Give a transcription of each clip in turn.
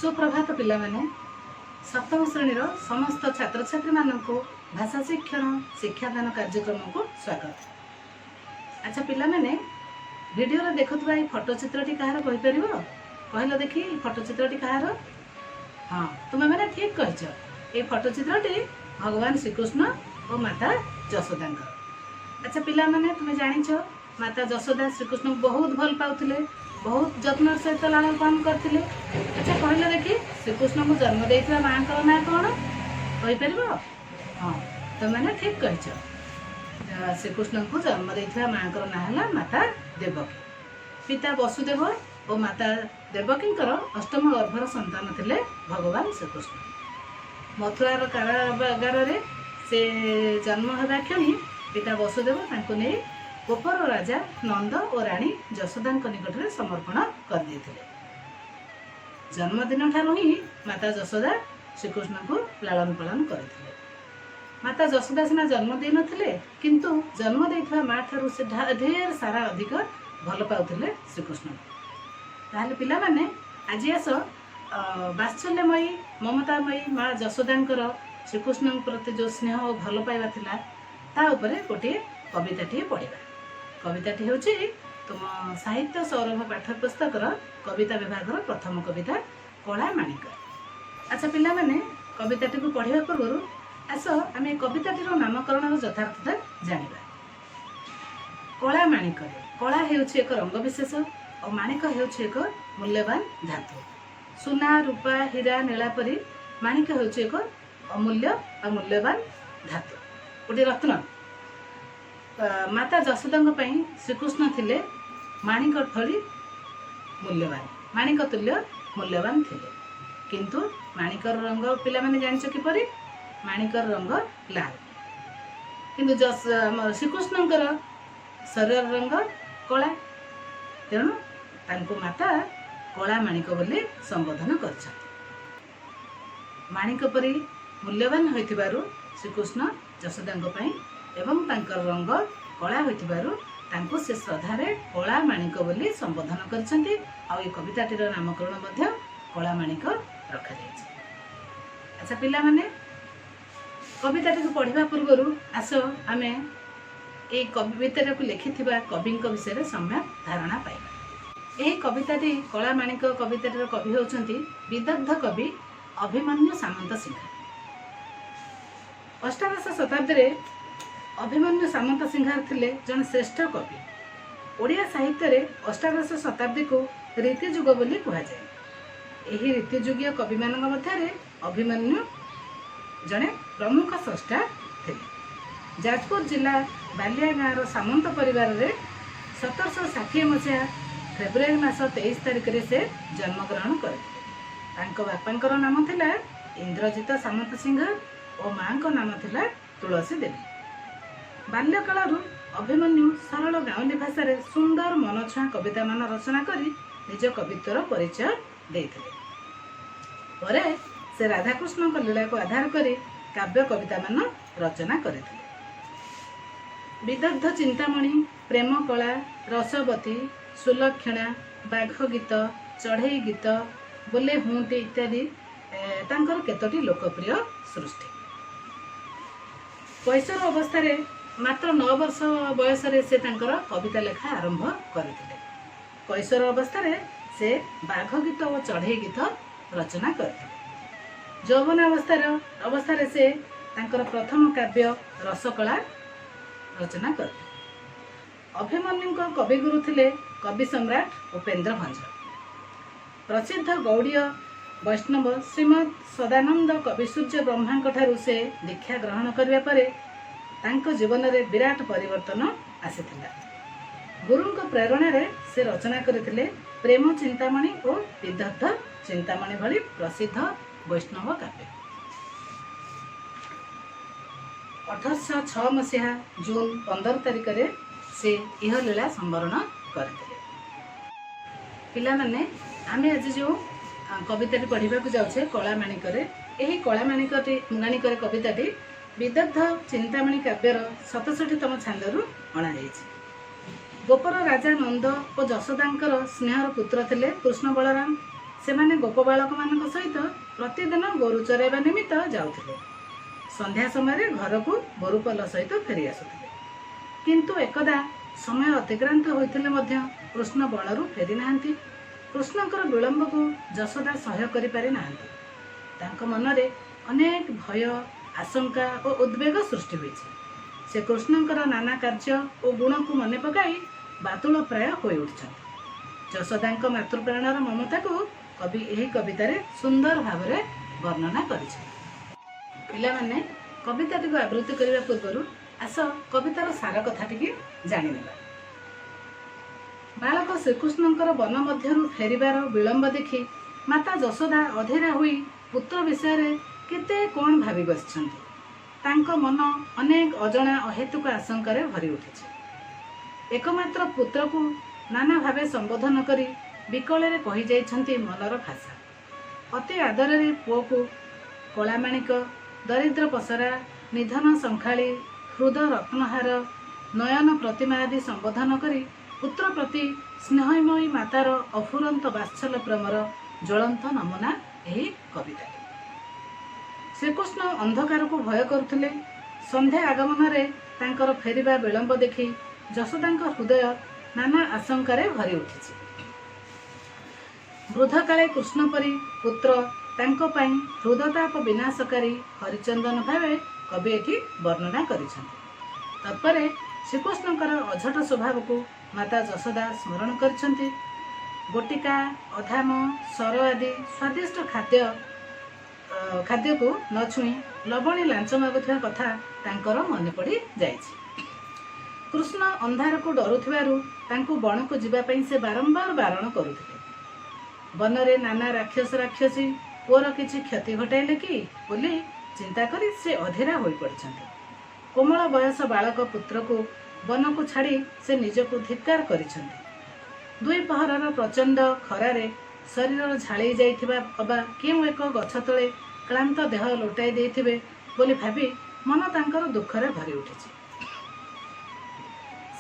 सुप्रभात पिला माने सप्तम श्रेणी समस्त छात्र छात्री मानक भाषा शिक्षण शिक्षादान कार्यक्रम को स्वागत। अच्छा पिला माने वीडियो देखुवा फोटोचित्रटी कहार कहीपर कहल देखी फोटोचित्रटी कहार? हाँ तुम्हें मैंने ठीक कह। ये फोटोचित्रटी भगवान श्रीकृष्ण और माता यशोदा। अच्छा पिला माने तुम्हें जानिछ माता यशोदा श्रीकृष्ण को बहुत भल पाउथिले, बहुत जत्न सहित लालन पालन करथिले। अच्छा कहले देखी श्रीकृष्ण को जन्म देइथिबा मां को ना कोन कहि परबो? हां तो मैंने ठीक कहिछ। श्रीकृष्ण को जन्म देइथिबा मां को ना हला माता देवकी। पिता वसुदेव और माता देवकींकर अष्टम गर्भर संतान थिले भगवान श्रीकृष्ण। मथुरार कारागार रे से जन्म हेबा क्षणी पिता वसुदेव तांको नै गोपर राजा नंद और राणी यशोदा निकट में समर्पण कर देथिले। जन्मदिन ठारू ही माता यशोदा श्रीकृष्ण को लालन पालन करथिले। माता यशोदा सिना जन्म दे नथिले किंतु जन्म देइथवा मां ठारू से ढेर सारा अधिक भल पाउथिले श्रीकृष्ण। ताहले पिला माने आज आस वात्सल्यमयी ममतामयी मां यशोदांकर श्रीकृष्ण प्रति जो स्नेह और भल पाइबा थिला ता उपरे गोटे कविताटी पढ़िबा। कविताटी हूँ तुम साहित्य सौरभ पाठ पुस्तक कविता विभाग प्रथम कविता कला माणिक। अच्छा पिला माने कविताटी को पढ़िबा पूर्व आस आम कविताटीर नामकरण यथार्थता जानिबा। कला माणिक कला हेउछि एक रंग विशेष और माणिक हेउछि एक मूल्यवान धातु। सुना रूपा हीरा नीला परी माणिक हेउछि एक अमूल्य और मूल्यवान धातु, गोटे रत्न। माता यशोदा श्रीकृष्ण थिले माणिक भली मूल्यवान, माणिक तुल्य मूल्यवान थिले। किंतु माणिकर रंग पिला माने जानिछ किपरि? माणिकर रंग लाल, किंतु श्रीकृष्णकर शरीर रंग कला। तेणु तांको माता कला माणिक बोली संबोधन करछथि। माणिक परी मूल्यवान होइथिबारु श्रीकृष्ण यशोदांको पई एवं तांकर रंग कला होइथिबारु तांको से श्रद्धारे कला माणिक बोली संबोधन करछन्ति। आ ए कविताटीर नामकरण मध्य कला माणिक रखा जायछि। अच्छा पिला माने कविताटी को पढ़िबा पूर्व आस आमे ए कविता को लिखिथिबा कविंक विषय सम्यक धारणा पाइबा। एही कविताटी कला माणिक कविताटीर कवि होउछन्ति विदग्ध कवि अभिमन्यु सामंत सिंह। अष्टादश शताब्दी रे अभिमन्यु सामंत सिंहार थिले जन श्रेष्ठ कवि। ओडिया साहित्य रे अष्टादश शताब्दी को रीतिजुग बोली कहा जाए। एही रीतिजुगीय कवि मानक मध्यरे अभिमन्यु जने प्रमुख स्रष्टा थिले। जाजपुर जिला बालिया गाँव सामंत परिवार रे 1760 मसीहा फेब्रुआरी मास 23 तारिख रे से जन्मग्रहण करथिले। तांको बापांकर नाम थिला इंद्रजित सामंत सिंह और मां को नाम थिला तुलसी देवी। बाल्यकालू अभिमन्यु सरल गाँवली भाषा रे सुंदर मनछुआ कविता मान रचना करी निज कवित्वर परिचय देथिले। परे से राधाकृष्ण लीला को आधार करी काव्य कविता मान रचना करथिले। विदग्ध चिंतामणि, प्रेम कला, रसवती, सुलक्षणा, बाघ गीत, चढ़ई गीत, बोले हुंटी इत्यादि तांकर केतोटी लोकप्रिय सृष्टि। कैशोर अवस्था रे मात्र 9 वर्ष बयस रे से तांकर कविता लेखा आरंभ करथिले। कैशोर अवस्था रे से बाघ गीत और चढ़ई गीत रचना करथिले। यौवन अवस्था रे से तांकर प्रथम काव्य रसकला रचना करथिले। अभिमन्युଙ୍କ कविगुरु थिले कवि सम्राट उपेन्द्र भंज। प्रसिद्ध गौड़ीय वैष्णव श्रीमद सदानंद कविसूर्य ब्रह्मा ठारू से दीक्षा ग्रहण करने पर तांको जीवन रे विराट परिवर्तन आसीथिला। गुरुंक प्रेरणा रे से रचना करथिले प्रेम चिंतामणि और विदग्ध चिंतामणि भली प्रसिद्ध वैष्णव काव्य। 1806 मसीहा जून 15 तारिख रे से यह लीला संवरण करथिले। पिला माने आमे आज जो कविताटी पढ़िबा को जाउछे कला माणिक रे, एही कला माणिक कविताटी विदग्ध चिंतामणि काव्यर 67तम छांदरू अणा जाइछि। गोपर राजा नंद और यशोदांकर स्नेहर पुत्र थिले कृष्ण बलराम। ସେମାନେ ଗୋପ ବାଳକମାନଙ୍କ ସହିତ ପ୍ରତିଦିନ ଗୋରୁ ଚରାଇବା ନିମିତ୍ତ ଯାଉଥିଲେ। ସନ୍ଧ୍ୟା ସମୟରେ ଘରକୁ ଗୋରୁପଲ ସହିତ ଫେରି ଆସୁଥିଲେ। କିନ୍ତୁ ଏକଦା ସମୟ ଅତିକ୍ରାନ୍ତ ହୋଇଥିଲେ ମଧ୍ୟ କୃଷ୍ଣ ବଣରୁ ଫେରି ନାହାନ୍ତି। କୃଷ୍ଣଙ୍କର ବିଳମ୍ବକୁ ଯଶୋଦା ସହ୍ୟ କରିପାରି ନାହାନ୍ତି। ତାଙ୍କ ମନରେ ଅନେକ ଭୟ, ଆଶଙ୍କା ଓ ଉଦ୍ବେଗ ସୃଷ୍ଟି ହୋଇଛି। ସେ କୃଷ୍ଣଙ୍କର ନାନା କାର୍ଯ୍ୟ ଓ ଗୁଣକୁ ମନେ ପକାଇ ବାତୁଳ ପ୍ରାୟ ହୋଇ ଉଠିଛନ୍ତି। ଯଶୋଦାଙ୍କ ମାତୃପ୍ରାଣର ମମତାକୁ କବି ଏହି କବିତାରେ ସୁନ୍ଦର ଭାବରେ ବର୍ଣ୍ଣନା କରିଛନ୍ତି। ପିଲାମାନେ, କବିତାଟିକୁ ଆବୃତ୍ତି କରିବା ପୂର୍ବରୁ ଆସ କବିତାର ସାର କଥା ଟିକେ ଜାଣିନେବା। ବାଳକ ଶ୍ରୀକୃଷ୍ଣଙ୍କର ବନ ମଧ୍ୟରୁ ଫେରିବାର ବିଳମ୍ବ ଦେଖି ମାତା ଯଶୋଦା ଅଧୀରା ହୋଇ ପୁତ୍ର ବିଷୟରେ କେତେ କ'ଣ ଭାବି ବସିଛନ୍ତି। ତାଙ୍କ ମନ ଅନେକ ଅଜଣା ଅହେତୁକ ଆଶଙ୍କାରେ ଭରି ଉଠିଛି। ଏକମାତ୍ର ପୁତ୍ରକୁ ନାନା ଭାବେ ସମ୍ବୋଧନ କରି ବିକଳରେ କହିଯାଇଛନ୍ତି ମନର ଭାଷା। ଅତି ଆଦରରେ ପୁଅକୁ କଳାମାଣିକ, ଦରିଦ୍ର ପସରା, ନିଧନ ଶଙ୍ଖାଳି, ହୃଦ ରତ୍ନହାର, ନୟନ ପ୍ରତିମା ଆଦି ସମ୍ବୋଧନ କରି ପୁତ୍ର ପ୍ରତି ସ୍ନେହମୟୀ ମାତାର ଅଫୁରନ୍ତ ବାତ୍ସଲ୍ୟ ପ୍ରେମର ଜ୍ୱଳନ୍ତ ନମୁନା ଏହି କବିତା। ଶ୍ରୀକୃଷ୍ଣ ଅନ୍ଧକାରକୁ ଭୟ କରୁଥିଲେ। ସନ୍ଧ୍ୟା ଆଗମନରେ ତାଙ୍କର ଫେରିବା ବିଳମ୍ବ ଦେଖି ଯଶୋଦାଙ୍କ ହୃଦୟ ନାନା ଆଶଙ୍କାରେ ଭରି ଉଠିଛି। ବୃଦ୍ଧକାଳେ କୃଷ୍ଣ ପରି ପୁତ୍ର ତାଙ୍କ ପାଇଁ ହୃଦତାପ ବିନାଶକାରୀ ହରିଚନ୍ଦନ ଭାବେ କବି ଏଠି ବର୍ଣ୍ଣନା କରିଛନ୍ତି। ତାପରେ ଶ୍ରୀକୃଷ୍ଣଙ୍କର ଅଝଟ ସ୍ୱଭାବକୁ ମାତା ଯଶୋଦା ସ୍ମରଣ କରିଛନ୍ତି। ଗୋଟିକା, ଅଧାମ, ସର ଆଦି ସ୍ୱାଦିଷ୍ଟ ଖାଦ୍ୟକୁ ନ ଛୁଇଁ ଲବଣୀ ଲାଞ୍ଚ ମାଗୁଥିବା କଥା ତାଙ୍କର ମନେ ପଡ଼ି ଯାଇଛି। କୃଷ୍ଣ ଅନ୍ଧାରକୁ ଡରୁଥିବାରୁ ତାଙ୍କୁ ବଣକୁ ଯିବା ପାଇଁ ସେ ବାରମ୍ବାର ବାରଣ କରୁଥିଲେ। ବନରେ ନାନା ରାକ୍ଷସ ରାକ୍ଷସୀ ପୁଅର କିଛି କ୍ଷତି ଘଟାଇଲେ କି ବୋଲି ଚିନ୍ତା କରି ସେ ଅଧୀରା ହୋଇପଡ଼ିଛନ୍ତି। କୋମଳ ବୟସ ବାଳକ ପୁତ୍ରକୁ ବନକୁ ଛାଡ଼ି ସେ ନିଜକୁ ଧିକ୍କାର କରିଛନ୍ତି। ଦୁଇ ପହରର ପ୍ରଚଣ୍ଡ ଖରାରେ ଶରୀର ଝାଳେଇ ଯାଇଥିବା ଅବା କେଉଁ ଏକ ଗଛ ତଳେ କ୍ଳାନ୍ତ ଦେହ ଲୋଟାଇ ଦେଇଥିବେ ବୋଲି ଭାବି ମନ ତାଙ୍କର ଦୁଃଖରେ ଭରି ଉଠିଛି।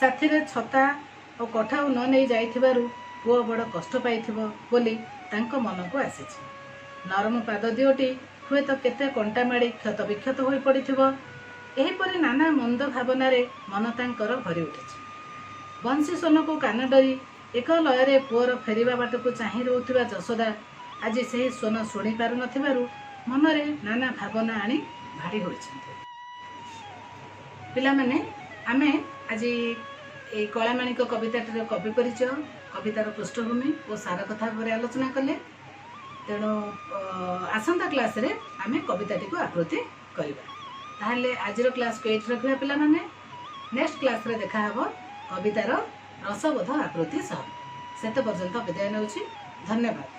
ସାଥିରେ ଛତା ଓ କଠାଉ ନ ନେଇ ଯାଇଥିବାରୁ ପୁଅ ବଡ଼ କଷ୍ଟ ପାଇଥିବ ବୋଲି ତାଙ୍କ ମନକୁ ଆସିଛି। ନରମ ପାଦ ଦିଓଟି ହୁଏତ କେତେ କଣ୍ଟା ମାଡ଼ି କ୍ଷତ ବିକ୍ଷତ ହୋଇ ପଡ଼ିଥିବ। ଏହିପରି ନାନା ମନ୍ଦ ଭାବନାରେ ମନ ତାଙ୍କର ଭରି ଉଠିଛି। ବଂଶୀ ସ୍ୱନକୁ କାନ ଡରି ଏକ ଲୟରେ ପୁଅର ଫେରିବା ବାଟକୁ ଚାହିଁ ରହୁଥିବା ଯଶୋଦା ଆଜି ସେହି ସ୍ୱନ ଶୁଣି ପାରୁନଥିବାରୁ ମନରେ ନାନା ଭାବନା ଆଣି ଭାଡ଼ି ହୋଇଛନ୍ତି। ପିଲାମାନେ, ଆମେ ଆଜି এই କଳାମାଣିକ କବିତାଟିର କବି ପରିଚୟ, କବିତାର ପୃଷ୍ଠଭୂମି ଓ ସାର କଥା ଉପରେ ଆଲୋଚନା କଲେ। ତେଣୁ ଆସନ୍ତା କ୍ଲାସରେ ଆମେ କବିତାଟିକୁ ଆବୃତ୍ତି କରିବା। ତାହେଲେ ଆଜିର କ୍ଲାସକୁ ଏଇଠି ରଖିବା ପିଲାମାନେ। ନେକ୍ସଟ କ୍ଲାସରେ ଦେଖା ହେବ କବିତାର ରସବୋଧ ଆବୃତ୍ତି ସହ। ସେତେ ପର୍ଯ୍ୟନ୍ତ ବିଦାୟ ନେଉଛି। ଧନ୍ୟବାଦ।